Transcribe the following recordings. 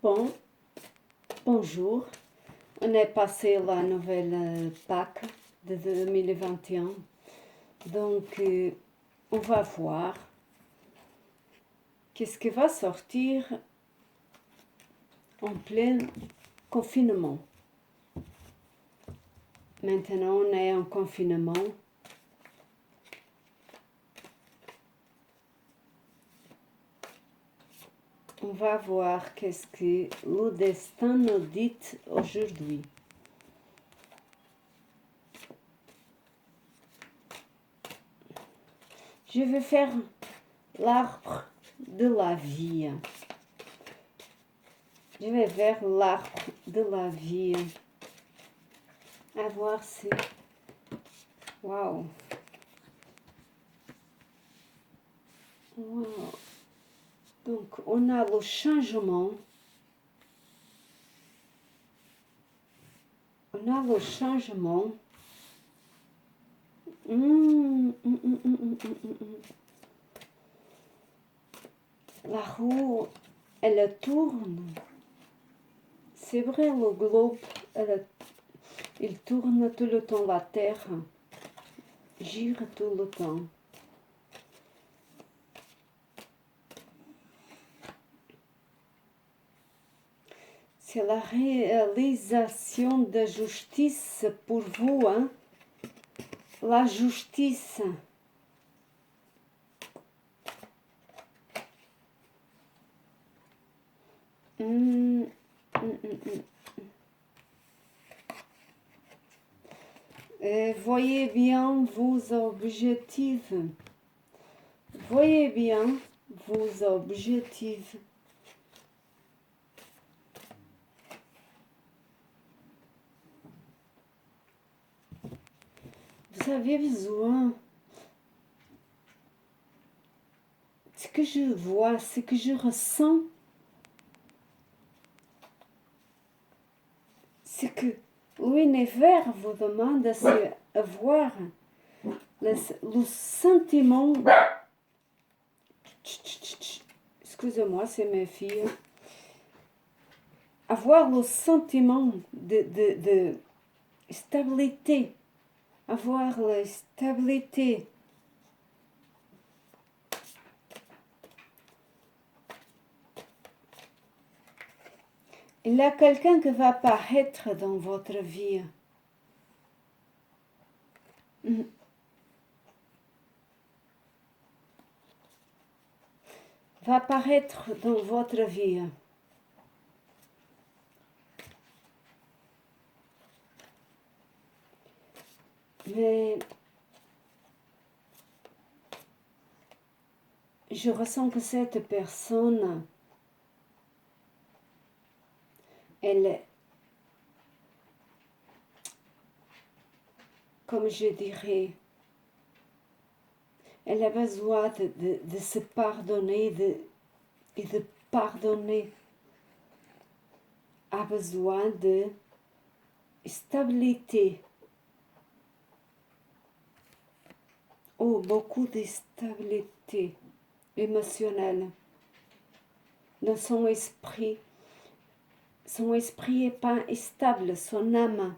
Bon, bonjour. On est passé la nouvelle Pâques de 2021. Donc, on va voir qu'est-ce qui va sortir en plein confinement. Maintenant, on est en confinement. On va voir qu'est-ce que le destin nous dit aujourd'hui. Je vais faire l'arbre de la vie. Je vais vers l'arbre de la vie. À voir si... Waouh! Wow. Donc, on a le changement. On a le changement. La roue, elle tourne. C'est vrai, le globe, il tourne tout le temps, la Terre gire tout le temps. C'est la réalisation de justice pour vous, hein? La justice. Voyez bien vos objectifs. Voyez bien vos objectifs. Vous avez besoin. Ce que je vois, ce que je ressens, c'est que l'univers vous demande d'avoir le sentiment. Excusez-moi, c'est mes filles. Avoir le sentiment de stabilité. Avoir la stabilité. Il y a quelqu'un qui va apparaître dans votre vie. Va apparaître dans votre vie. Mais je ressens que cette personne, elle, comme je dirais, elle a besoin de se pardonner et de pardonner. A besoin de stabilité. Oh, beaucoup de stabilité émotionnelle dans son esprit. Son esprit n'est pas stable, son âme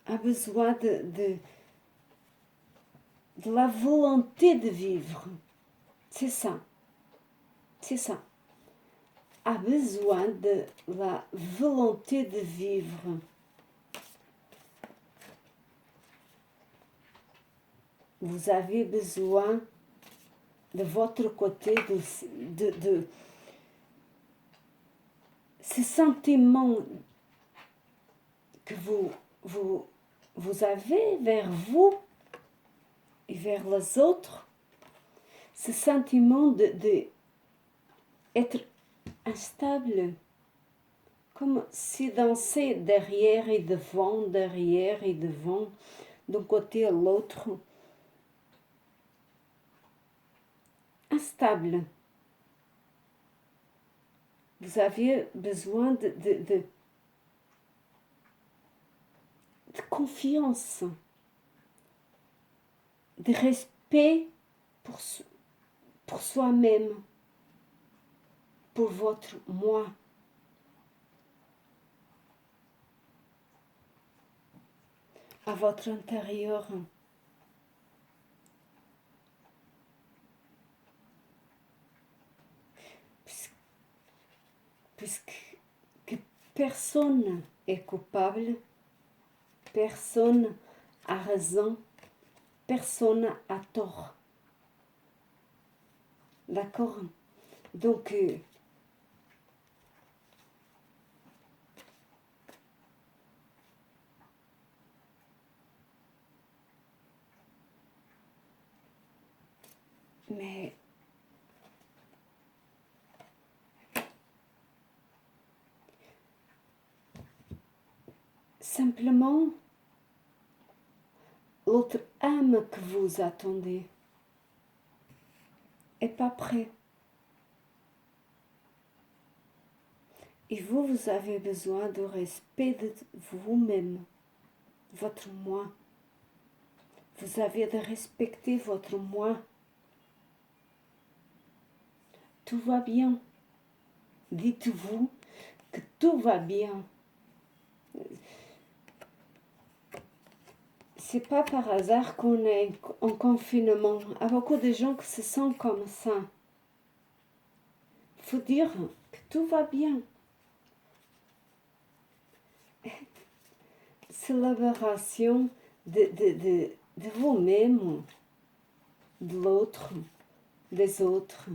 a besoin de la volonté de vivre. C'est ça. C'est ça. A besoin de la volonté de vivre. Vous avez besoin de votre côté de ce sentiment que vous avez vers vous et vers les autres, ce sentiment de être instable, comme si danser derrière et devant, d'un côté à l'autre. Instable. Vous avez besoin de confiance, de respect pour soi-même. pour votre moi. À votre intérieur. Puisque personne est coupable, personne a raison, personne a tort. D'accord? Donc, mais simplement, l'autre âme que vous attendez n'est pas prêt. Et vous, vous avez besoin de respect de vous-même, votre moi. Vous avez de respecter votre moi. Tout va bien. Dites-vous que tout va bien. C'est pas par hasard qu'on est en confinement. Il y a beaucoup de gens qui se sentent comme ça. Il faut dire que tout va bien. Célébration de vous-même, de l'autre, des autres.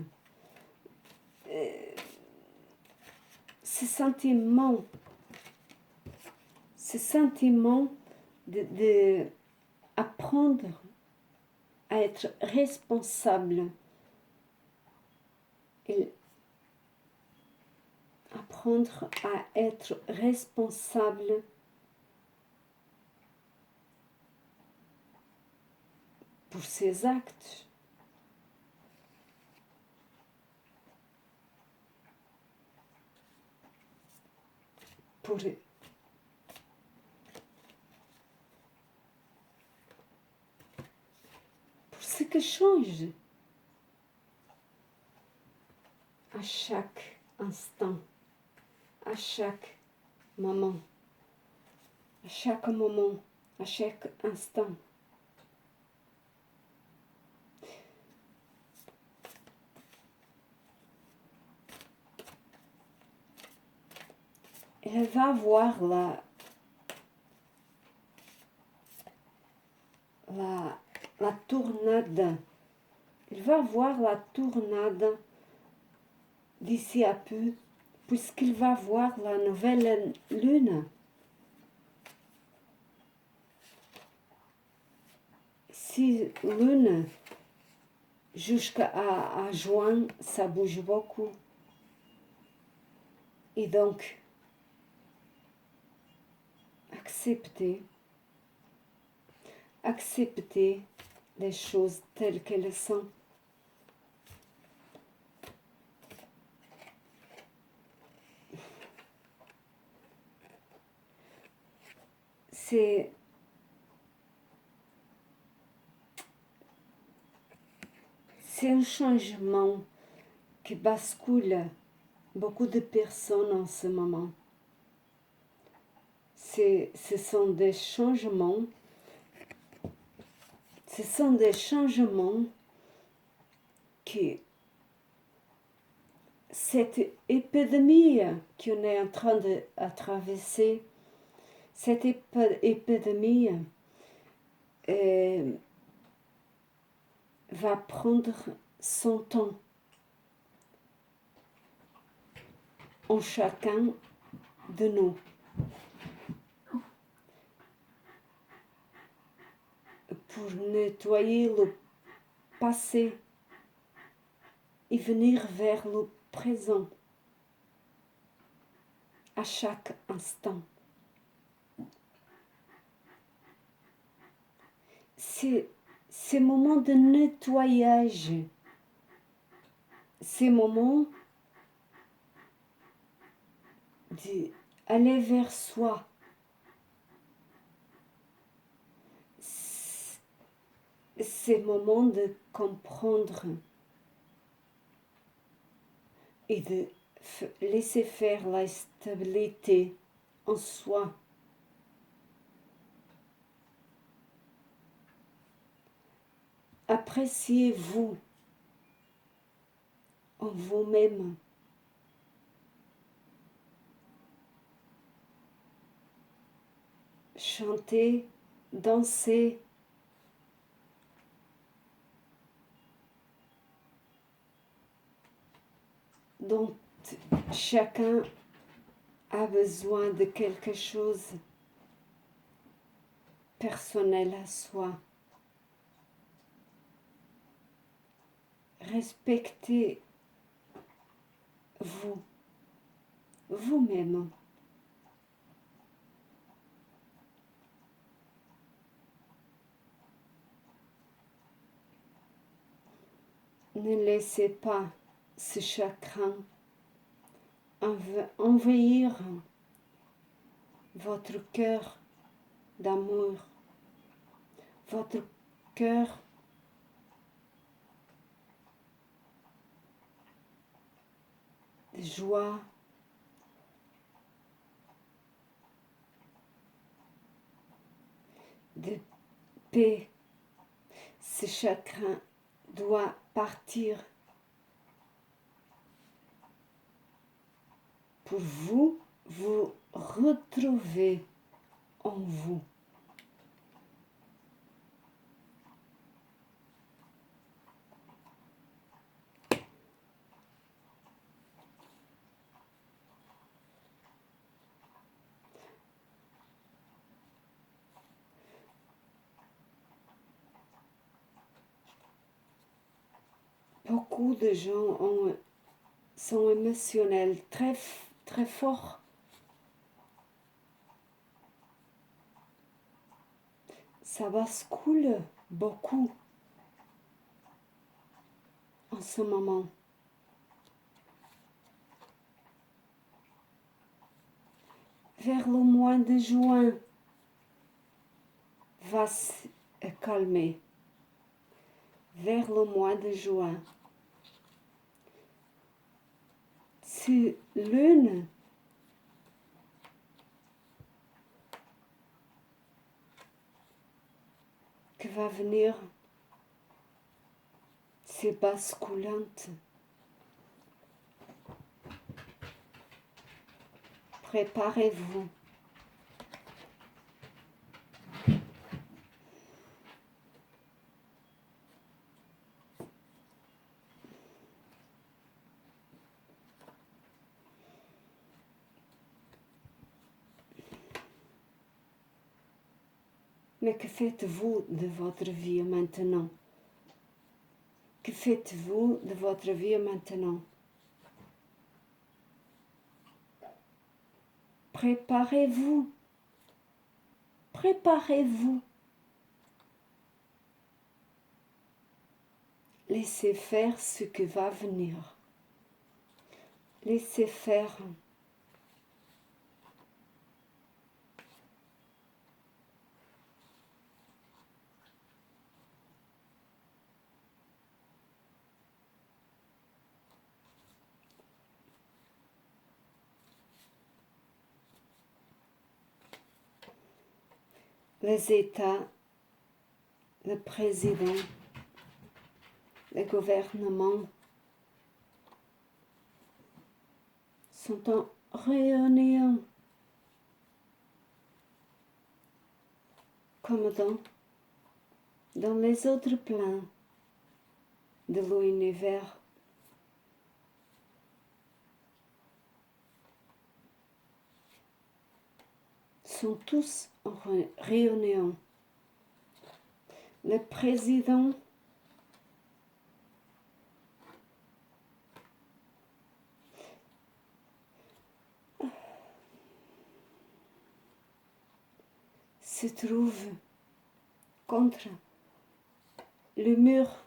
Ce sentiment de apprendre à être responsable et apprendre à être responsable pour ses actes. Pour ce que change à chaque instant, à chaque moment, à chaque moment, à chaque instant. Elle va voir la tournade. Il va voir la tournade d'ici à peu, puisqu'il va voir la nouvelle lune. Si lune, jusqu'à juin, ça bouge beaucoup. Et donc, accepter les choses telles qu'elles sont. C'est un changement qui bascule beaucoup de personnes en ce moment. Ce sont des changements qui, cette épidémie qu'on est en train de traverser, cette épidémie va prendre son temps en chacun de nous. Pour nettoyer le passé et venir vers le présent à chaque instant. Ces moments de nettoyage, ces moments d'aller vers soi, ces moments de comprendre et de laissez faire la stabilité en soi. Appréciez-vous en vous-même. Chantez, dansez. Dont chacun a besoin de quelque chose personnel à soi. Respectez vous-même. Ne laissez pas ce chagrin envahir votre cœur d'amour, votre cœur de joie, de paix. Ce chagrin doit partir pour vous retrouver en vous. Beaucoup de gens sont émotionnels très, très forts. Ça bascule beaucoup en ce moment. Vers le mois de juin, va se calmer. Vers le mois de juin. C'est lune qui va venir. C'est basculante. Préparez-vous. Mais que faites-vous de votre vie maintenant? Que faites-vous de votre vie maintenant? Préparez-vous. Préparez-vous. Laissez faire ce qui va venir. Laissez faire. Les États, le président, le gouvernement sont en réunion comme dans les autres plans de l'univers. Sont tous en réunion. Le président se trouve contre le mur.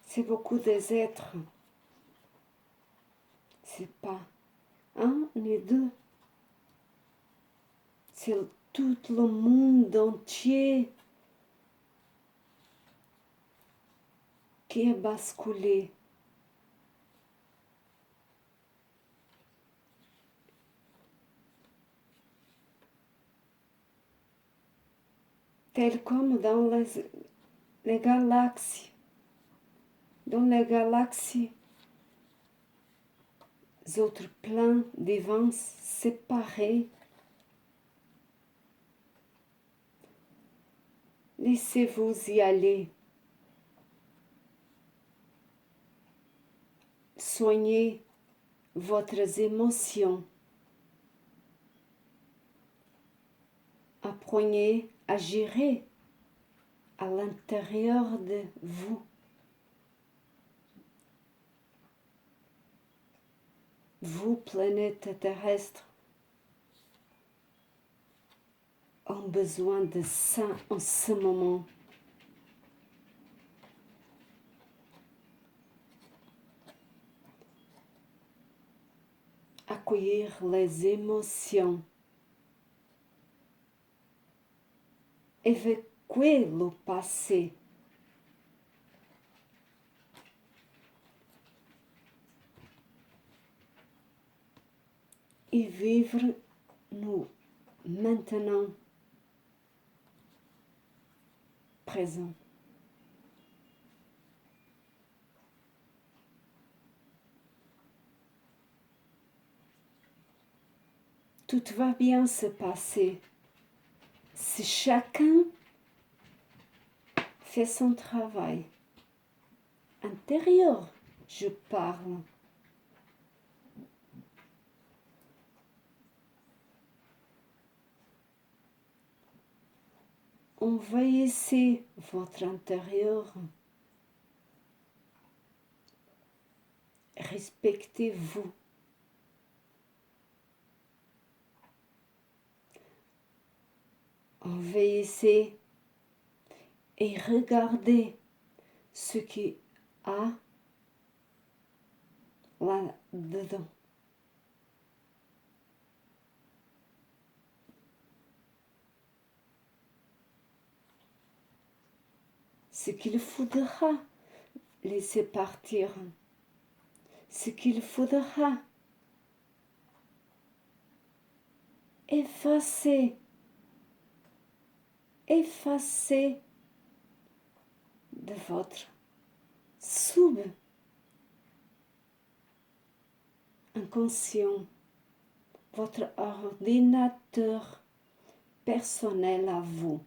C'est beaucoup des êtres. C'est pas un ni deux. C'est tout le monde entier qui a basculé. Tel comme dans les galaxies. Dans les galaxies, autres plans divins séparés. Laissez-vous y aller. Soignez votre émotions. Apprenez à gérer à l'intérieur de vous. Vous, planète terrestre, ont besoin de ça en ce moment. Accueillir les émotions. Évacuer le passé. Et vivre nous maintenant présent. Tout va bien se passer si chacun fait son travail intérieur, je parle. Envahissez votre intérieur. Respectez-vous. Envahissez et regardez ce qu'il y a là-dedans. Ce qu'il faudra laisser partir. Ce qu'il faudra effacer. Effacer de votre sub-inconscient, votre ordinateur personnel à vous.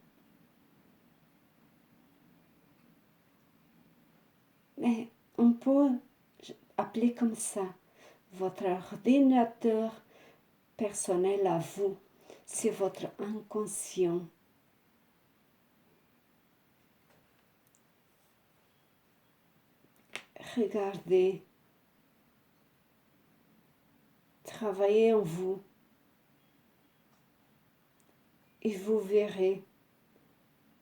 Mais on peut appeler comme ça, votre ordinateur personnel à vous, c'est votre inconscient. Regardez, travaillez en vous et vous verrez,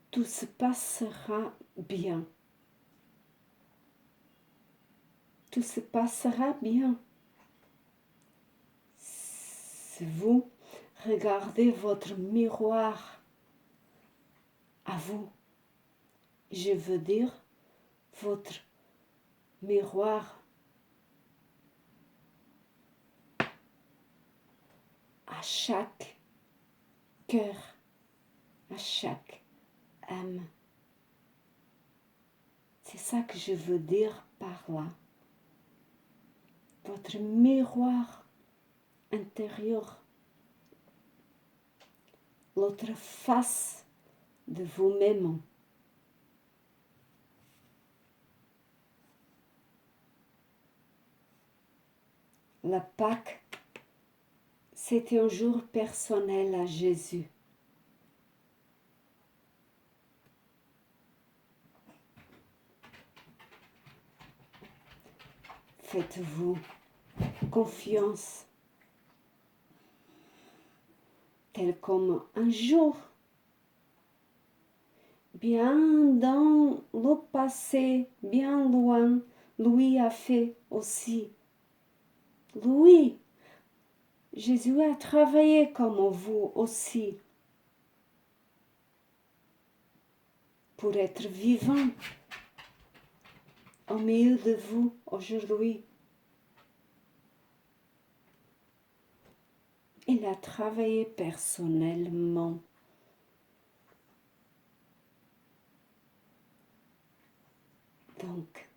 tout se passera bien. Tout se passera bien. Si vous regardez votre miroir à vous, je veux dire votre miroir à chaque cœur, à chaque âme. C'est ça que je veux dire par là. Votre miroir intérieur, l'autre face de vous-même. La Pâque, c'était un jour personnel à Jésus. Faites-vous confiance, tel comme un jour, bien dans le passé, bien loin, lui a fait aussi. Lui, Jésus a travaillé comme vous aussi pour être vivant. au milieu de vous aujourd'hui. Il a travaillé personnellement. Donc,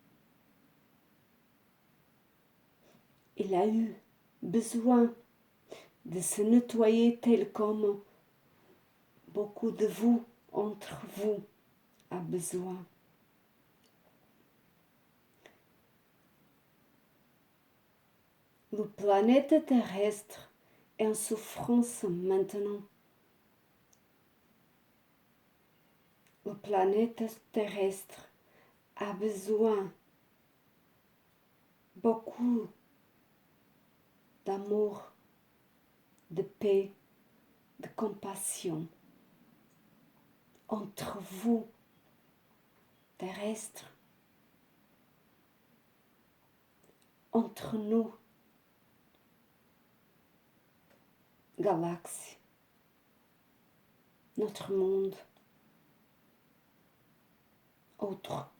il a eu besoin de se nettoyer tel comme beaucoup de vous, entre vous, a besoin. Le planète terrestre est en souffrance maintenant. La planète terrestre a besoin beaucoup d'amour, de paix, de compassion entre vous, terrestres, entre nous, galaxies, notre monde, autre.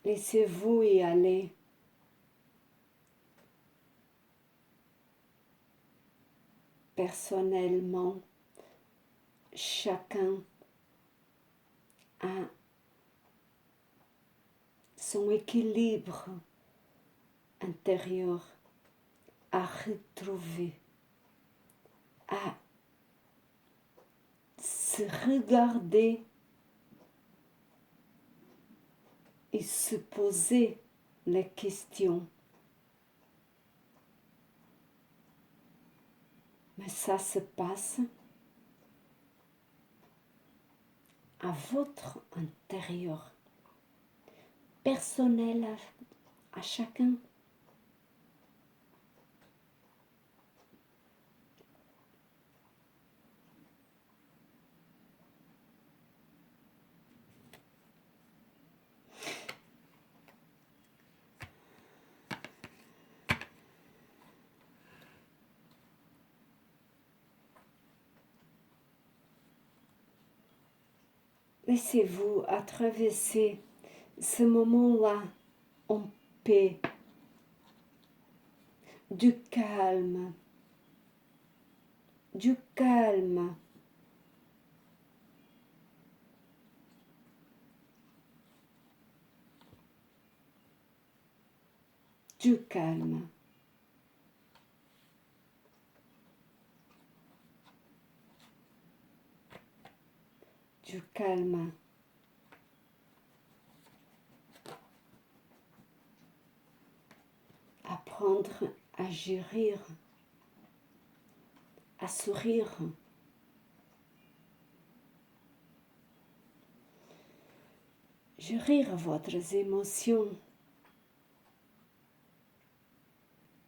Laissez-vous y aller. Personnellement, chacun a son équilibre intérieur à retrouver, à se regarder et se poser les questions. Mais ça se passe à votre intérieur, personnel à chacun. Laissez-vous à traverser ce moment-là en paix, du calme, du calme. Du calme. Du calme. Apprendre à gérer, à sourire. Gérer votre émotion.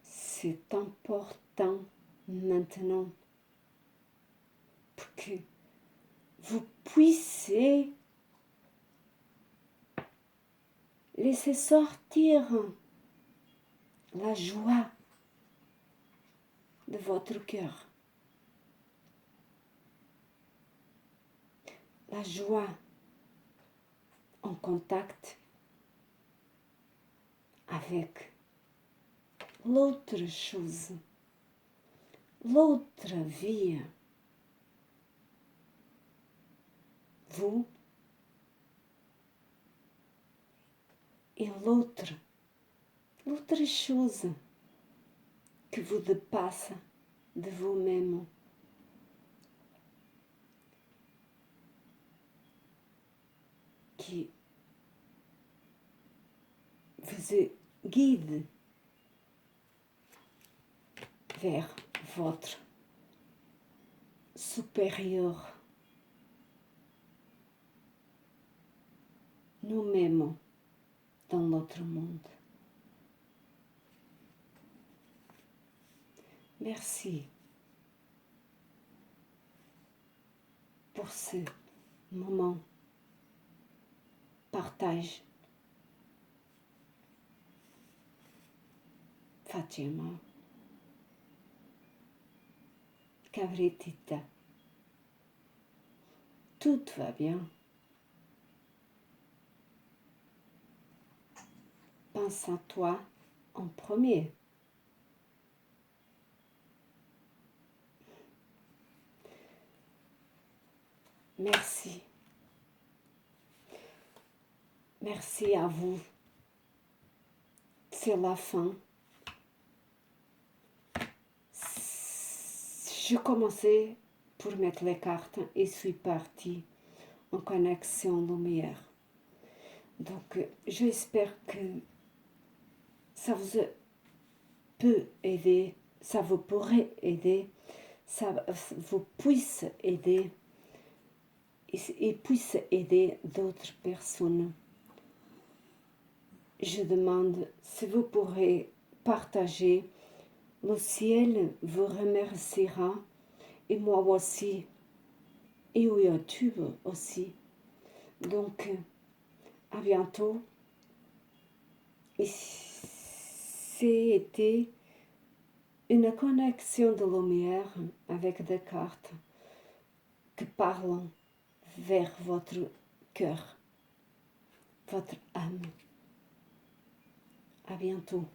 C'est important maintenant pour que vous puissiez laisser sortir la joie de votre cœur. La joie en contact avec l'autre chose, l'autre vie. Vous et l'autre chose que vous dépasse de vous-même. Qui vous guide vers votre supérieur. Nous-mêmes dans notre monde. Merci pour ce moment. Partage. Fatima. Cabritita. tout va bien. Pense à toi en premier. Merci. Merci à vous. C'est la fin. Je commençais pour mettre les cartes et suis partie en connexion lumière. Donc, j'espère que ça vous peut aider, ça vous pourrait aider, ça vous puisse aider et puisse aider d'autres personnes. Je demande si vous pourrez partager. Le ciel vous remerciera et moi aussi et YouTube aussi. Donc, à bientôt. Et c'était une connexion de lumière avec des cartes qui parlent vers votre cœur, votre âme. À bientôt.